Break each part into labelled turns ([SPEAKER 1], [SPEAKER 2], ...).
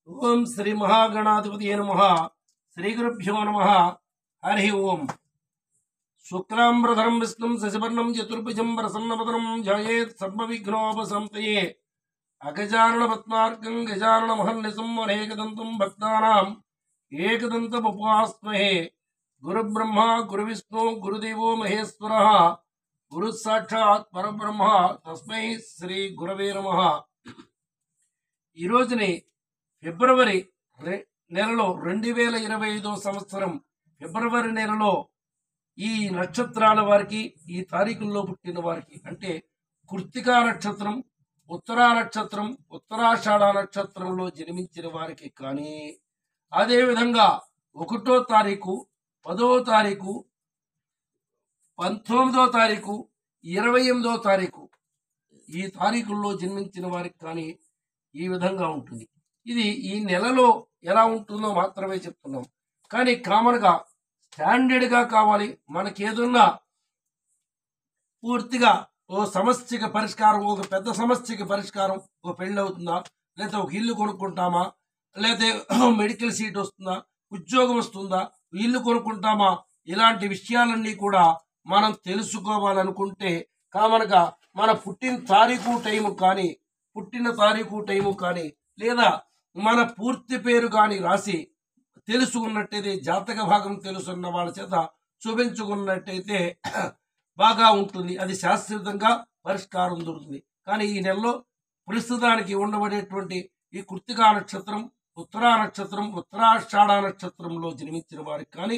[SPEAKER 1] ओम श्री महागणाधिपतये नमः। श्री गुरुभ्यो नमः। हरि ओम। शुक्लांबरधरं विष्णुं शशिवर्णं चतुर्भुजं प्रसन्नवदनं ध्यायेत् सर्वविघ्नोपशान्तये। अगजाननपद्मार्कं गजाननमहर्निशं वनेकदन्तं भक्तानाम् एकदन्तमुपास्महे। गुरुब्रह्मा गुरुविष्णु गुरुदेवो महेश्वरः गुरुसाक्षात् परब्रह्म तस्मै श्री गुरवे नमः। ఈ రోజుని ఫిబ్రవరి నెలలో 2025 సంవత్సరం ఫిబ్రవరి నెలలో ఈ నక్షత్రాల వారికి ఈ తారీఖుల్లో పుట్టిన వారికి అంటే కృత్తికా నక్షత్రం, ఉత్తరా నక్షత్రం, ఉత్తరాషాఢ నక్షత్రంలో జన్మించిన వారికి కానీ అదే విధంగా 1వ తారీఖు, 10వ తారీఖు, 19వ తారీఖు, 28వ తారీఖు ఈ తారీఖుల్లో జన్మించిన వారికి కానీ ఈ విధంగా ఉంటుంది. ఇది ఈ నెలలో ఎలా ఉంటుందో మాత్రమే చెప్తున్నాం. కానీ కామన్ గా స్టాండర్డ్ గా కావాలి. మనకి ఏదన్నా పూర్తిగా ఓ సమస్యకి పరిష్కారం, ఒక పెద్ద సమస్యకి పరిష్కారం, ఒక పెళ్లి అవుతుందా, లేదా ఒక ఇల్లు కొనుక్కుంటామా, లేదా మెడికల్ సీట్ వస్తుందా, ఉద్యోగం వస్తుందా, ఇల్లు కొనుక్కుంటామా, ఇలాంటి విషయాలన్నీ కూడా మనం తెలుసుకోవాలనుకుంటే కామన్ గా మన పుట్టిన తారీఖు టైము కానీ లేదా మన పూర్తి పేరు కానీ రాసి తెలుసుకున్నట్టయితే, జాతక భాగం తెలుసున్న వాళ్ళ చేత చూపించుకున్నట్టయితే బాగా ఉంటుంది. అది శాశ్వతంగా పరిష్కారం దొరుకుతుంది. కానీ ఈ నెలలో ప్రస్తుతానికి ఉండబడేటువంటి ఈ కృత్తికా నక్షత్రం, ఉత్తరా నక్షత్రం, ఉత్తరాషాఢ నక్షత్రంలో జన్మించిన వారికి కానీ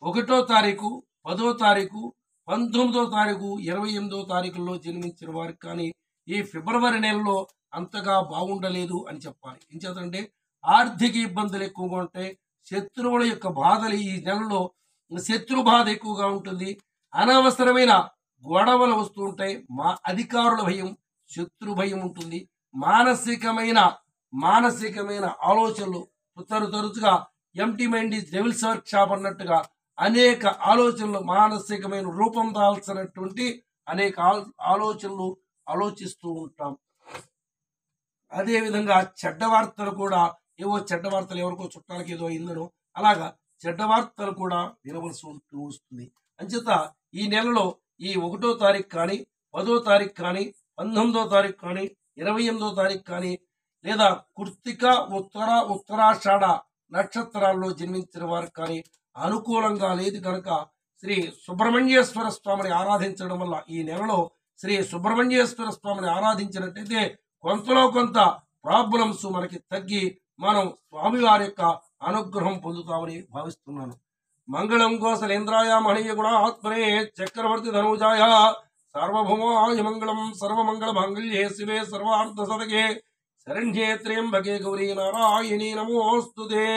[SPEAKER 1] 1వ తారీఖు, 10వ తారీఖు, 19వ తారీఖు, 28వ తారీఖుల్లో జన్మించిన వారికి కానీ ఈ ఫిబ్రవరి నెలలో అంతగా బాగుండలేదు అని చెప్పాలి. ఎంచేతంటే ఆర్థిక ఇబ్బందులు ఎక్కువగా ఉంటాయి. శత్రువుల యొక్క బాధలు ఈ నెలలో శత్రు బాధ ఎక్కువగా ఉంటుంది. అనవసరమైన గొడవలు వస్తూ ఉంటాయి. మా అధికారుల భయం, శత్రు భయం ఉంటుంది. మానసికమైన ఆలోచనలు తరచుగా empty mind is devils work shop అన్నట్టుగా అనేక ఆలోచనలు, మానసికమైన రూపం దాల్సినటువంటి అనేక ఆలోచనలు ఆలోచిస్తూ ఉంటాం. అదేవిధంగా చెడ్డ వార్తలు కూడా, ఏవో చెడ్డ వార్తలు, ఎవరికో చుట్టాలకి ఏదో అయిందనో అలాగా చెడ్డ వార్తలు కూడా వినవలసి వస్తుంది. అంచేత ఈ నెలలో ఈ 1వ తారీఖు కానీ, 10వ తారీఖు కానీ, 19వ తారీఖు కానీ, 28వ తారీఖు కానీ లేదా కృత్తిక, ఉత్తరాషాఢ నక్షత్రాల్లో జన్మించిన వారికి కానీ అనుకూలంగా లేదు కనుక శ్రీ సుబ్రహ్మణ్యేశ్వర స్వామిని ఆరాధించడం వల్ల ఈ నెలలో శ్రీ సుబ్రహ్మణ్యేశ్వర స్వామిని ఆరాధించినట్టయితే కొంతలో కొంత ప్రాబ్లమ్స్ మనకి తగ్గి మనం స్వామివారి యొక్క అనుగ్రహం పొందుతామని భావిస్తున్నాను. మంగళం కోసలేంద్రాయ మహనీయ గుణ ఆత్మనే చక్రవర్తి ధనుజాయ సార్వభౌమాయ మంగళం. సర్వమంగళ మాంగళ్యే శివే సర్వార్థ సదకే శరణ్యే త్ర్యంబకే గౌరీ నారాయణీ నమోస్తుతే.